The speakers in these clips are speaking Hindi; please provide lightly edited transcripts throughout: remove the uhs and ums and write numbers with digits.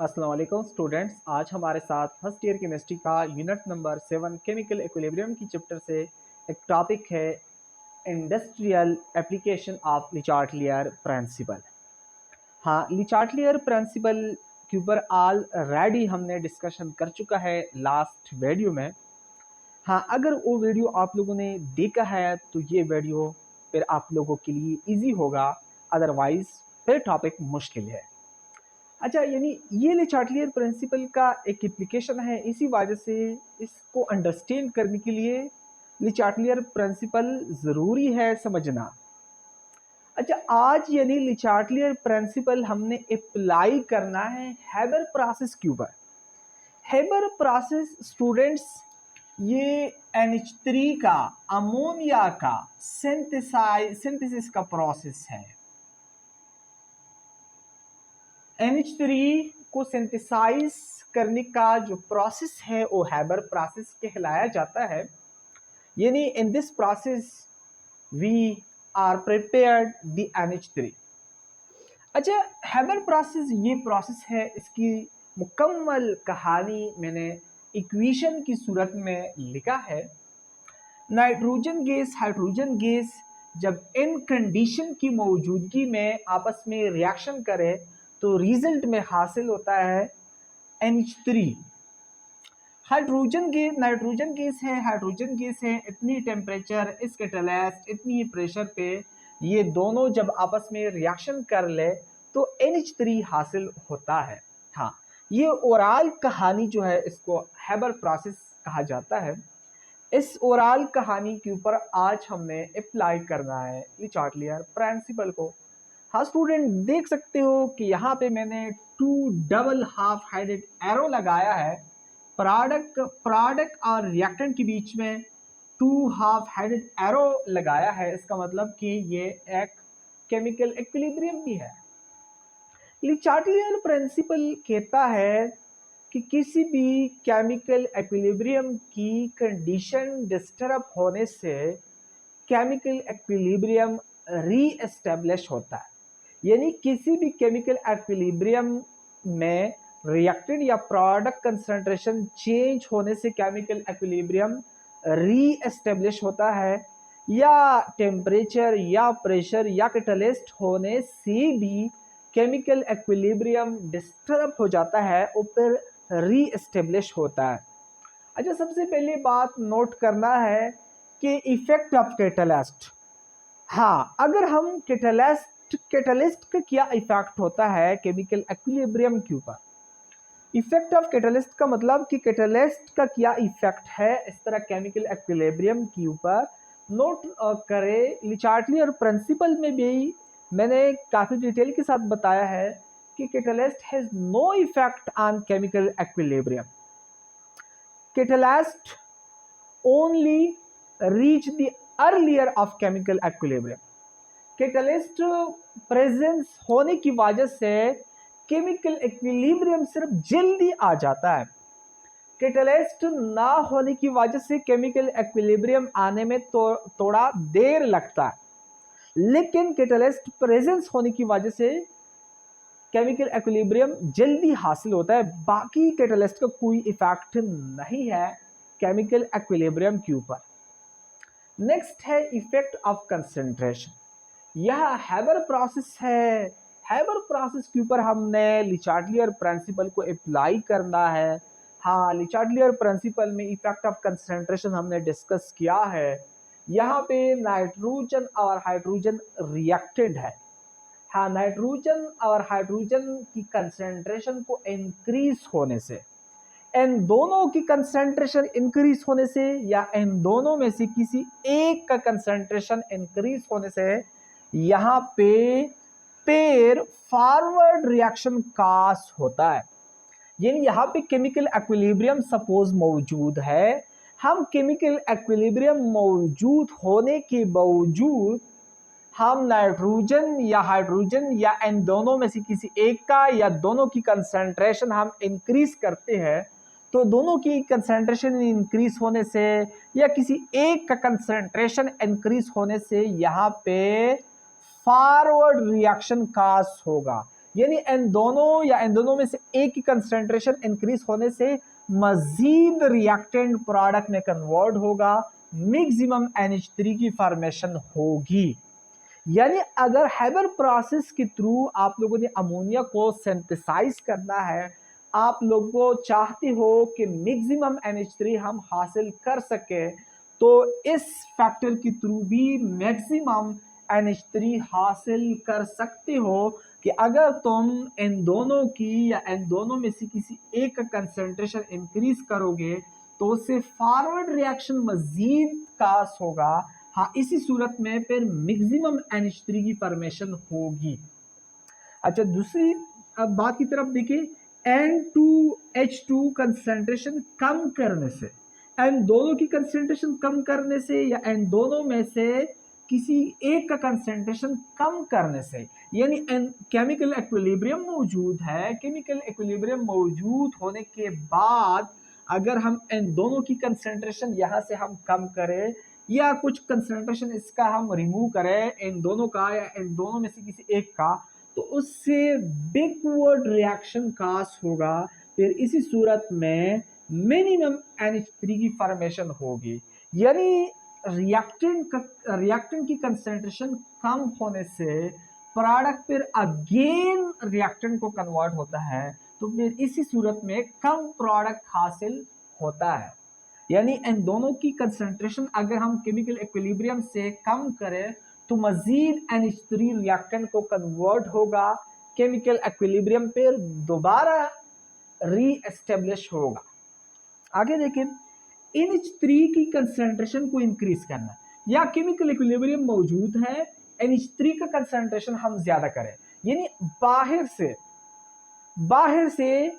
अस्सलाम वालेकुम स्टूडेंट्स। आज हमारे साथ फर्स्ट ईयर केमिस्ट्री का यूनिट नंबर 7 केमिकल इक्विलिब्रियम की चैप्टर से एक टॉपिक है इंडस्ट्रियल एप्लीकेशन ऑफ ले चार्टियर प्रिंसिपल। हाँ, ले चार्टियर प्रिंसिपल के ऊपर ऑलरेडी हमने डिस्कशन कर चुका है लास्ट वीडियो में। हाँ, अगर वो वीडियो आप लोगों ने देखा है तो ये वीडियो फिर आप लोगों के लिए ईजी होगा, अदरवाइज फिर टॉपिक मुश्किल है। अच्छा, यानी ये ले चार्टियर प्रिंसिपल का एक एप्लीकेशन है, इसी वजह से इसको अंडरस्टैंड करने के लिए ले चार्टियर प्रिंसिपल ज़रूरी है समझना। अच्छा, आज यानी ले चार्टियर प्रिंसिपल हमने अप्लाई करना है हेबर प्रोसेस के ऊपर। हेबर प्रोसेस स्टूडेंट्स, ये NH3 का अमोनिया का सिंथेसिस का प्रोसेस है। NH3 को सिंथेसाइज करने का जो प्रोसेस है वो हेबर प्रोसेस कहलाया जाता है। यानी in this process we are prepared the NH3। अच्छा, हेबर प्रोसेस ये प्रोसेस है, इसकी मुकम्मल कहानी मैंने इक्वेशन की सूरत में लिखा है। नाइट्रोजन गैस हाइड्रोजन गैस जब इन कंडीशन की मौजूदगी में आपस में रिएक्शन करे तो रिजल्ट में हासिल होता है NH3। Hydrogen gas nitrogen gas है, हाइड्रोजन गैस है, इतनी टेम्परेचर, इस कैटलिस्ट, इतनी प्रेशर पे ये दोनों जब आपस में रिएक्शन कर ले तो NH3 हासिल होता है। हाँ, ये ओवरऑल कहानी जो है इसको हेबर प्रोसेस कहा जाता है। इस ओवरऑल कहानी के ऊपर आज हमने अप्लाई करना है ले चार्टियर प्रिंसिपल को। हाँ स्टूडेंट, देख सकते हो कि यहाँ पे मैंने 2 डबल हाफ हेडेड एरो लगाया है। प्रोडक्ट और रिएक्टेंट के बीच में 2 हाफ हेडेड एरो लगाया है। इसका मतलब कि ये एक केमिकल इक्विलिब्रियम भी है। ले चार्टियर प्रिंसिपल कहता है कि किसी भी केमिकल इक्विलिब्रियम की कंडीशन डिस्टर्ब होने से केमिकल इक्विलिब्रियम री एस्टेब्लिश होता है। यानी किसी भी केमिकल इक्विलिब्रियम में रिएक्टेंट या प्रोडक्ट कंसंट्रेशन चेंज होने से केमिकल इक्विलिब्रियम री एस्टेब्लिश होता है, या टेम्परेचर या प्रेशर या कैटलिस्ट होने से भी केमिकल इक्विलिब्रियम डिस्टर्ब हो जाता है और फिर री एस्टेब्लिश होता है। अच्छा, सबसे पहले बात नोट करना है कि इफेक्ट ऑफ कैटलिस्ट। हाँ, अगर हम कैटलिस्ट का क्या इफेक्ट होता है केमिकल इक्विलिब्रियम के ऊपर। इफेक्ट ऑफ कैटलिस्ट का मतलब कि कैटलिस्ट का क्या इफेक्ट है इस तरह केमिकल इक्विलिब्रियम के ऊपर नोट करें। ले चार्टियर प्रिंसिपल में भी मैंने काफ़ी डिटेल के साथ बताया है कि catalyst has no effect on chemical equilibrium. Catalyst only reach the earlier of chemical equilibrium. Catalyst presence होने की वजह से केमिकल इक्विलिब्रियम सिर्फ जल्दी आ जाता है। कैटलिस्ट ना होने की वजह से केमिकल इक्विलिब्रियम आने में थोड़ा देर लगता है, लेकिन कैटलिस्ट प्रेजेंस होने की वजह से केमिकल इक्विलिब्रियम जल्दी हासिल होता है। बाकी कैटलिस्ट का कोई इफेक्ट नहीं है केमिकल इक्विलिब्रियम के ऊपर। नेक्स्ट है इफेक्ट ऑफ कंसंट्रेशन। यह हेबर प्रोसेस है। हेबर प्रोसेस के ऊपर हमने ले चार्टियर प्रिंसिपल को अप्लाई करना है। हाँ, ले चार्टियर प्रिंसिपल में इफेक्ट ऑफ कंसंट्रेशन हमने डिस्कस किया है। यहाँ पे नाइट्रोजन और हाइड्रोजन रिएक्टेंट है। हाँ, नाइट्रोजन और हाइड्रोजन की कंसंट्रेशन को इंक्रीज होने से, इन दोनों की कंसंट्रेशन इंक्रीज होने से या इन दोनों में से किसी एक का कंसंट्रेशन इंक्रीज होने से यहाँ पे पेयर फॉरवर्ड रिएक्शन काज होता है। यानी यहाँ पे केमिकल इक्विलिब्रियम सपोज मौजूद है। हम केमिकल इक्विलिब्रियम मौजूद होने के बावजूद हम नाइट्रोजन या हाइड्रोजन या इन दोनों में से किसी एक का या दोनों की कंसंट्रेशन हम इंक्रीज करते हैं, तो दोनों की कंसंट्रेशन इंक्रीज होने से या किसी एक का कंसंट्रेशन इंक्रीज होने से यहाँ पे फॉरवर्ड रिएक्शन काज होगा। यानी इन दोनों या इन दोनों में से एक की कंसंट्रेशन इंक्रीज होने से मजीद रिएक्टेंट प्रोडक्ट में कन्वर्ट होगा, मैक्सिमम NH3 की फॉर्मेशन होगी। यानी अगर हैबर प्रोसेस के थ्रू आप लोगों ने अमोनिया को सिंथेसाइज करना है, आप लोगों चाहते हो कि मैक्सिमम NH3 हम हासिल कर सके, तो इस फैक्टर के थ्रू भी मैक्सिमम NH3 हासिल कर सकते हो कि अगर तुम इन दोनों की या इन दोनों में से किसी एक का कंसंट्रेशन इंक्रीज करोगे तो उससे फॉरवर्ड रिएक्शन मजीद खास होगा। हाँ, इसी सूरत में फिर मैक्सिमम NH3 की फॉर्मेशन होगी। अच्छा, दूसरी बात की तरफ देखिए, N2H2 कंसंट्रेशन कम करने से, इन दोनों की कंसंट्रेशन कम करने से या इन दोनों में से किसी एक का कंसंट्रेशन कम करने से, यानी केमिकल इक्विलिब्रियम मौजूद है, केमिकल इक्विलिब्रियम मौजूद होने के बाद अगर हम इन दोनों की कंसंट्रेशन यहाँ से हम कम करें या कुछ कंसंट्रेशन इसका हम रिमूव करें, इन दोनों का या इन दोनों में से किसी एक का, तो उससे बैकवर्ड रिएक्शन कास्ट होगा। फिर इसी सूरत में मिनिमम NH3 की फॉर्मेशन होगी। यानी रिएक्टेंट की कंसंट्रेशन कम होने से प्रोडक्ट फिर अगेन रिएक्टेंट को कन्वर्ट होता है, तो फिर इसी सूरत में कम प्रोडक्ट हासिल होता है। यानी इन दोनों की कंसंट्रेशन अगर हम केमिकल इक्विलिब्रियम से कम करें तो मजीद NH3 रिएक्टेंट को कन्वर्ट होगा, केमिकल इक्विलिब्रियम पर दोबारा री एस्टेब्लिश होगा। आगे देखें, NH3 की कंसंट्रेशन को इंक्रीज करना, या केमिकल इक्विलिब्रियम मौजूद है, NH3 का कंसंट्रेशन हम ज्यादा करें, यानी बाहर से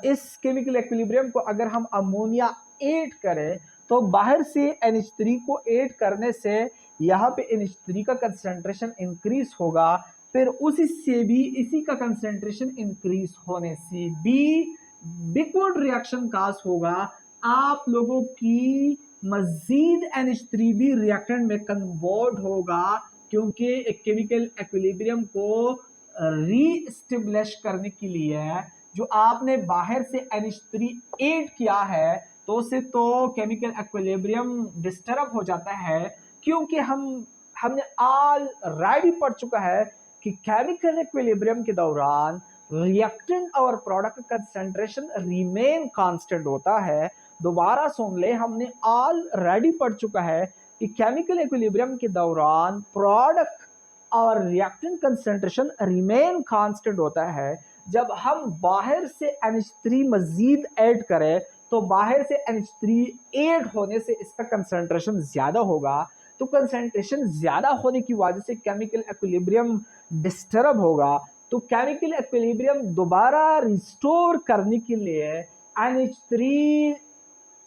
इस केमिकल इक्विलिब्रियम को अगर हम अमोनिया ऐड करें तो बाहर से NH3 को ऐड करने से यहाँ पे NH3 का कंसंट्रेशन इंक्रीज होगा, फिर उसी से भी इसी का कंसंट्रेशन इंक्रीज होने से भी बैकवर्ड रिएक्शन कास्ट होगा। आप लोगों की मजीद NH3 भी रिएक्टेंट में कन्वर्ट होगा, क्योंकि एक केमिकल इक्विलिब्रियम को रीएस्टेब्लिश करने के लिए जो आपने बाहर से NH3 ऐड किया है तो उससे तो केमिकल इक्विलिब्रियम डिस्टर्ब हो जाता है, क्योंकि हमने ऑलरेडी पढ़ चुका है कि केमिकल इक्विलिब्रियम के दौरान रिएक्टेंट और प्रोडक्ट कंसंट्रेशन रिमेन कांस्टेंट होता है। दोबारा सुन ले, हमने ऑलरेडी पढ़ चुका है कि केमिकल इक्विलिब्रियम के दौरान प्रोडक्ट और रिएक्टेंट कंसंट्रेशन रिमेन कांस्टेंट होता है। जब हम बाहर से NH3 मजीद ऐड करें तो बाहर से NH3 ऐड होने से इसका कंसंट्रेशन ज्यादा होगा, तो कंसंट्रेशन ज्यादा होने की वजह से केमिकल इक्विलिब्रियम डिस्टर्ब होगा। तो केमिकल इक्विलिब्रियम दोबारा रिस्टोर करने के लिए NH3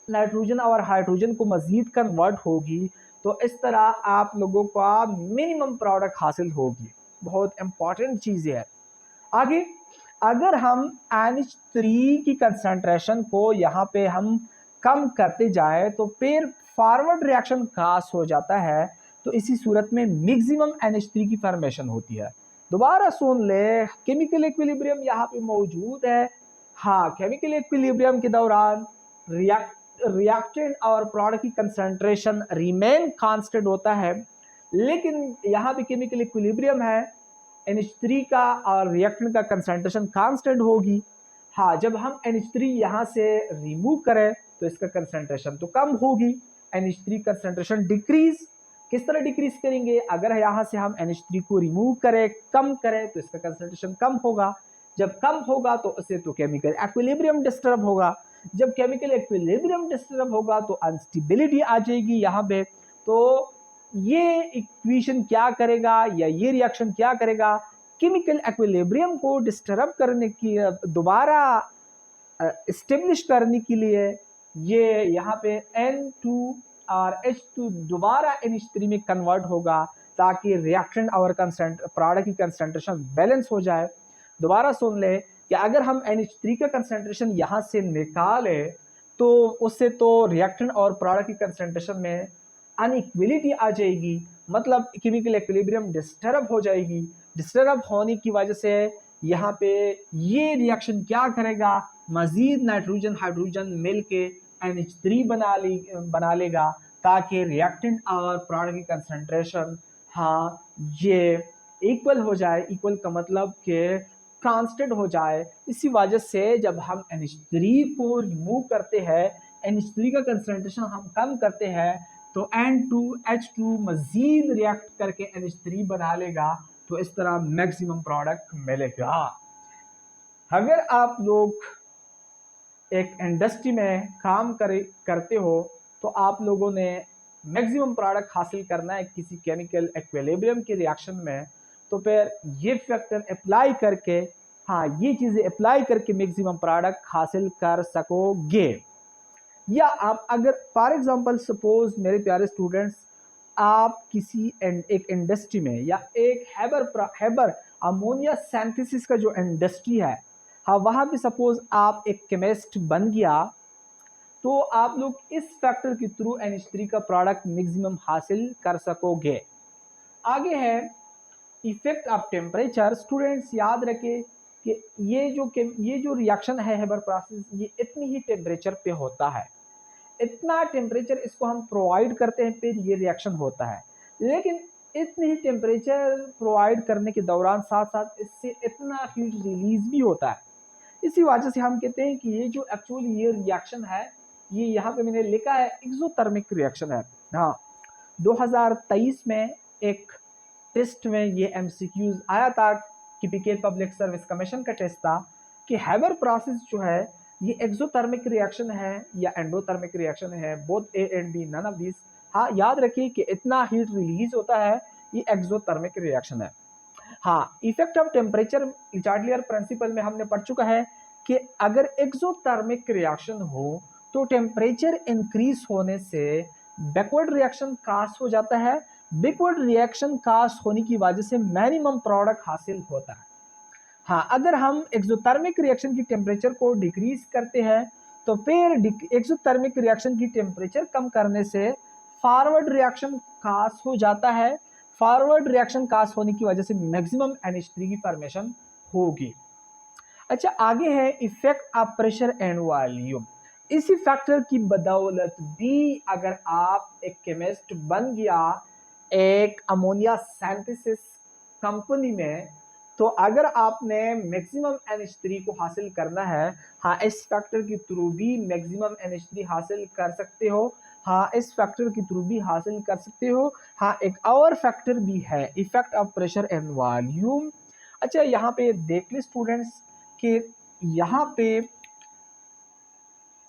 नाइट्रोजन और हाइड्रोजन को मजीद कन्वर्ट होगी, तो इस तरह आप लोगों का मिनिमम प्रोडक्ट हासिल होगी। बहुत इंपॉर्टेंट चीज़ है। आगे अगर हम NH3 की कंसंट्रेशन को यहाँ पे हम कम करते जाए तो फिर फॉरवर्ड रिएक्शन खास हो जाता है, तो इसी सूरत में मैक्सिमम NH3 की फॉर्मेशन होती है। दोबारा सुन ले, केमिकल इक्विलिब्रियम यहाँ पे मौजूद है। हाँ, केमिकल इक्विलिब्रियम के दौरान रिएक्टेंट और प्रोडक्ट की कंसंट्रेशन रिमेन कांस्टेंट होता है, लेकिन यहाँ पे केमिकल इक्विलिब्रियम है, NH3 का और रिएक्टेंट का कंसंट्रेशन कांस्टेंट होगी। हाँ, जब हम NH3 यहाँ से रिमूव करें तो इसका कंसंट्रेशन तो कम होगी, NH3 कंसंट्रेशन डिक्रीज। किस तरह डिक्रीज करेंगे? अगर यहाँ से हम NH3 को रिमूव करें, कम करें, तो इसका कंसंट्रेशन कम होगा। जब कम होगा तो उससे तो केमिकल इक्विलिब्रियम डिस्टर्ब होगा। जब केमिकल इक्विलिब्रियम डिस्टर्ब होगा तो अनस्टेबिलिटी आ जाएगी यहाँ पे। तो ये इक्वेशन क्या करेगा या ये रिएक्शन क्या करेगा? केमिकल इक्विलिब्रियम को डिस्टर्ब करने की, दोबारा एस्टेब्लिश करने के लिए ये यहाँ पे N2 और H2 दोबारा NH3 में कन्वर्ट होगा, ताकि रिएक्शन और प्रोडक्ट की कंसंट्रेशन बैलेंस हो जाए। दोबारा सुन ले कि अगर हम NH3 का कंसंट्रेशन यहाँ से निकाले तो उससे तो रिएक्टेंट और प्रोडक्ट की कंसंट्रेशन में अनइक्वलिटी आ जाएगी, मतलब केमिकल इक्विलिब्रियम डिस्टर्ब हो जाएगी। डिस्टर्ब होने की वजह से यहाँ पे ये रिएक्शन क्या करेगा, मजीद नाइट्रोजन हाइड्रोजन मिल के NH3 बना लेगा, ताकि रिएक्टेंट और प्रोडक्ट की कंसंट्रेशन हाँ ये इक्वल हो जाए। इक्वल का मतलब कि कांस्टेंट हो जाए। इसी वजह से जब हम NH3 को रिमूव करते हैं, NH3 का कंसंट्रेशन हम कम करते हैं, तो N2H2 मजीद रिएक्ट करके NH3 बना लेगा, तो इस तरह मैक्सिमम प्रोडक्ट मिलेगा। अगर आप लोग एक इंडस्ट्री में काम करते हो तो आप लोगों ने मैक्सिमम प्रोडक्ट हासिल करना है किसी केमिकल इक्विलिब्रियम के रिएक्शन में, तो फिर ये फैक्टर अप्लाई करके हाँ ये चीज़ें अप्लाई करके मैक्सिमम प्रोडक्ट हासिल कर सकोगे। या आप अगर फॉर एग्जांपल सपोज मेरे प्यारे स्टूडेंट्स, आप किसी एक इंडस्ट्री में या एक हैबर अमोनिया सिंथेसिस का जो इंडस्ट्री है, हाँ वहाँ पे सपोज आप एक केमिस्ट बन गया, तो आप लोग इस फैक्टर के थ्रू NH3 का प्रोडक्ट मैक्सिमम हासिल कर सकोगे। आगे है इफेक्ट ऑफ टेम्परेचर। स्टूडेंट्स याद रखें कि ये जो रिएक्शन है हेबर प्रोसेस, ये इतनी ही टेम्परेचर पे होता है, इतना टेम्परेचर इसको हम प्रोवाइड करते हैं, फिर ये रिएक्शन होता है। लेकिन इतनी ही टेम्परेचर प्रोवाइड करने के दौरान साथ साथ इससे इतना हीट रिलीज भी होता है। इसी वजह से हम कहते हैं कि ये जो एक्चुअली ये रिएक्शन है, ये यहाँ पे मैंने लिखा है एक्सोथर्मिक रिएक्शन है। हाँ 2023 में एक टेस्ट में ये MCQs आया था कि PK पब्लिक सर्विस कमीशन का टेस्ट था कि हैबर प्रोसेस जो है ये एक्सोथर्मिक रिएक्शन है या एंडोथर्मिक रिएक्शन है, both A and B, none of this. हाँ याद रखिए कि इतना हीट रिलीज होता है, ये एक्सोथर्मिक रिएक्शन है। हाँ इफेक्ट ऑफ टेम्परेचर लिचार्डलियर प्रिंसिपल में हमने पढ़ चुका है कि अगर एक्सोथर्मिक रिएक्शन हो तो टेम्परेचर इंक्रीज होने से बैकवर्ड रिएक्शन कास्ट हो जाता है। बैकवर्ड रिएक्शन कास्ट होने की वजह से मिनिमम प्रोडक्ट हासिल होता है। हाँ अगर हम एक्सोथर्मिक रिएक्शन की टेम्परेचर को डिक्रीज करते हैं तो फिर एक्सोथर्मिक रिएक्शन की टेम्परेचर कम करने से फॉरवर्ड रिएक्शन कास्ट हो जाता है। फॉरवर्ड रिएक्शन कास्ट होने की वजह से मैक्सिमम NH3 की फॉर्मेशन होगी। अच्छा आगे है effect of pressure and volume. इसी फैक्टर की बदौलत भी अगर आप एक केमिस्ट बन गया एक अमोनिया सिंथेसिस कंपनी में, तो अगर आपने मैक्सिमम NH3 को हासिल करना है, हाँ इस फैक्टर के थ्रू भी मैक्सिमम NH3 हासिल कर सकते हो। हाँ इस फैक्टर के थ्रू भी हासिल कर सकते हो। हाँ एक और फैक्टर भी है effect of pressure and volume. अच्छा यहाँ पे देख ले स्टूडेंट्स कि यहाँ पे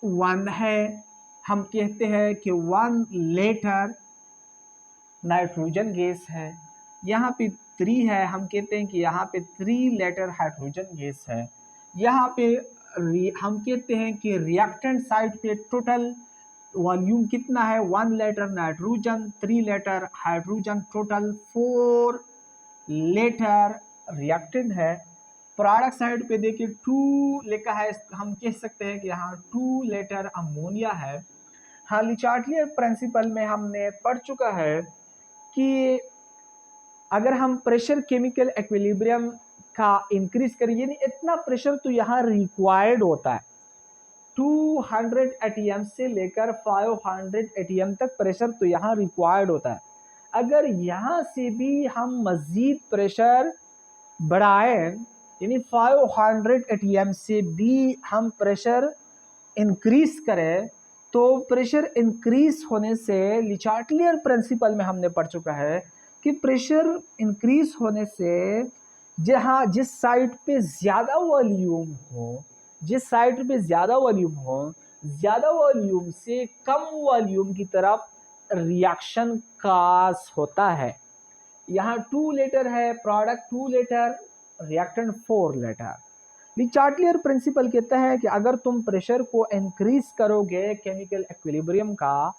1 है, हम कहते हैं कि 1 लीटर नाइट्रोजन गैस है। यहाँ पे 3 है, हम कहते हैं कि यहाँ पे 3 लीटर हाइड्रोजन गैस है। यहाँ पे हम कहते हैं कि रिएक्टेंट साइड पे टोटल वॉल्यूम कितना है, 1 litre nitrogen, 3 litre hydrogen, total 4 litre reactant है। प्रोडक्ट साइड पे देखिए 2 लिखा है, हम कह सकते हैं कि यहाँ 2 लीटर अमोनिया है। हाँ लिचार्डलियर प्रिंसिपल में हमने पढ़ चुका है कि अगर हम प्रेशर केमिकल इक्विलिब्रियम का इंक्रीज करें, यानी इतना प्रेशर तो यहाँ रिक्वायर्ड होता है, 200 ATM से लेकर 500 ATM तक प्रेशर तो यहाँ रिक्वायर्ड होता है। अगर यहाँ से भी हम मज़ीद प्रेशर बढ़ाएं, यानी 500 ATM से भी हम प्रेशर इंक्रीज करें, तो प्रेशर इंक्रीज होने से लिचार्डलियर प्रिंसिपल में हमने पढ़ चुका है कि प्रेशर इंक्रीज होने से जिस साइड पे ज़्यादा वॉल्यूम हो, जिस साइड पे ज़्यादा वॉल्यूम हो, ज़्यादा वॉल्यूम से कम वॉल्यूम की तरफ रिएक्शन कास होता है। यहाँ 2 लीटर है, product 2 litre, reactant 4 litre. Le Chatelier principle कहता है कि अगर तुम प्रेशर को इंक्रीज करोगे केमिकल इक्विलिब्रियम का,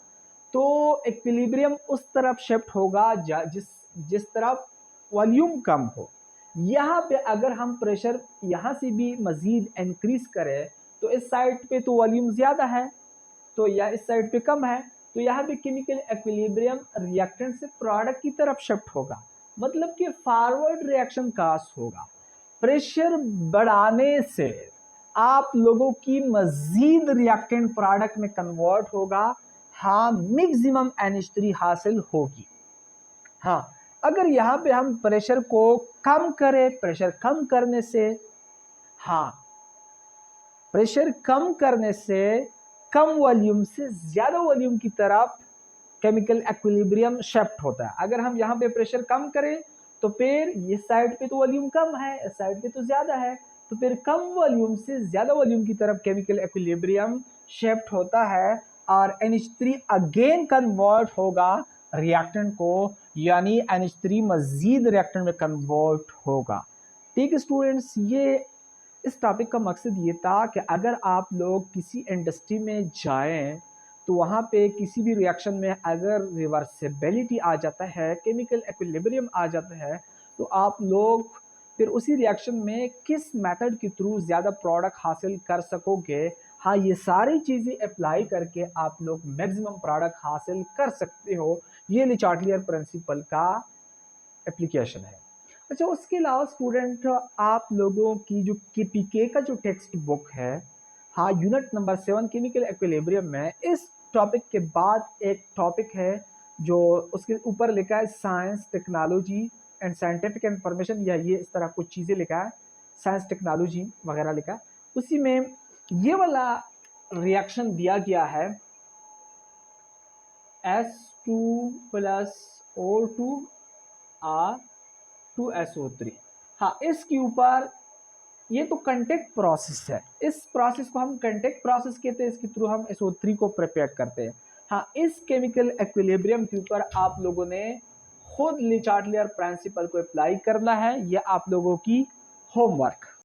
तो इक्विलिब्रियम उस तरफ शिफ्ट होगा जिस तरफ वॉल्यूम कम हो। यहाँ पे अगर हम प्रेशर यहाँ से भी मज़ीद इंक्रीज करें, तो इस साइड पे तो वॉल्यूम ज़्यादा है, तो या इस साइड पे कम है, तो यहाँ पे केमिकल इक्विलिब्रियम रिएक्टेंट से प्रोडक्ट की तरफ शिफ्ट होगा, मतलब कि फॉरवर्ड रिएक्शन कास्ट होगा। प्रेशर बढ़ाने से आप लोगों की मजीद रिएक्टेंट प्रोडक्ट में कन्वर्ट होगा, हाँ मैक्सिमम NH3 हासिल होगी। हाँ अगर यहाँ पे हम प्रेशर को कम करें, प्रेशर कम करने से, हाँ प्रेशर कम करने से कम वॉल्यूम से ज्यादा वॉल्यूम की तरफ केमिकल इक्विलिब्रियम शिफ्ट होता है। अगर हम यहाँ पे प्रेशर कम करें तो फिर इस साइड पे तो वॉल्यूम कम है, इस साइड पे तो ज्यादा है, तो फिर कम वॉल्यूम से ज्यादा वॉल्यूम की तरफ केमिकल इक्विलिब्रियम शिफ्ट होता है और NH3 अगेन कन्वर्ट होगा रिएक्टेंट को, यानी NH3 मजीद रिएक्टेंट में कन्वर्ट होगा। ठीक है स्टूडेंट्स, ये इस टॉपिक का मकसद ये था कि अगर आप लोग किसी इंडस्ट्री में जाएं तो वहाँ पे किसी भी रिएक्शन में अगर रिवर्सिबिलिटी आ जाता है, केमिकल इक्विलिब्रियम आ जाता है, तो आप लोग फिर उसी रिएक्शन में किस मेथड के थ्रू ज़्यादा प्रोडक्ट हासिल कर सकोगे। हाँ ये सारी चीज़ें अप्लाई करके आप लोग मैक्सिमम प्रोडक्ट हासिल कर सकते हो। ये ले चार्टलियर प्रिंसिपल का एप्लीकेशन है। अच्छा उसके अलावा स्टूडेंट आप लोगों की जो KPK का जो टेक्स्ट बुक है, हाँ यूनिट नंबर 7 केमिकल इक्विलिब्रियम में इस टॉपिक के बाद एक टॉपिक है जो उसके ऊपर लिखा है science technology and scientific information, या ये इस तरह कुछ चीज़ें लिखा है, साइंस टेक्नोलॉजी वगैरह लिखा है। उसी में ये वाला रिएक्शन दिया गया है S2 + O2 R2SO3। हाँ इसके ऊपर ये तो कंटेक्ट प्रोसेस है, इस प्रोसेस को हम कंटेक्ट प्रोसेस कहते हैं, इसके थ्रू हम SO3 को प्रिपेयर करते हैं। हाँ इस केमिकल इक्विलिब्रियम के ऊपर आप लोगों ने खुद ले चार्टलियर प्रिंसिपल को अप्लाई करना है, यह आप लोगों की होमवर्क।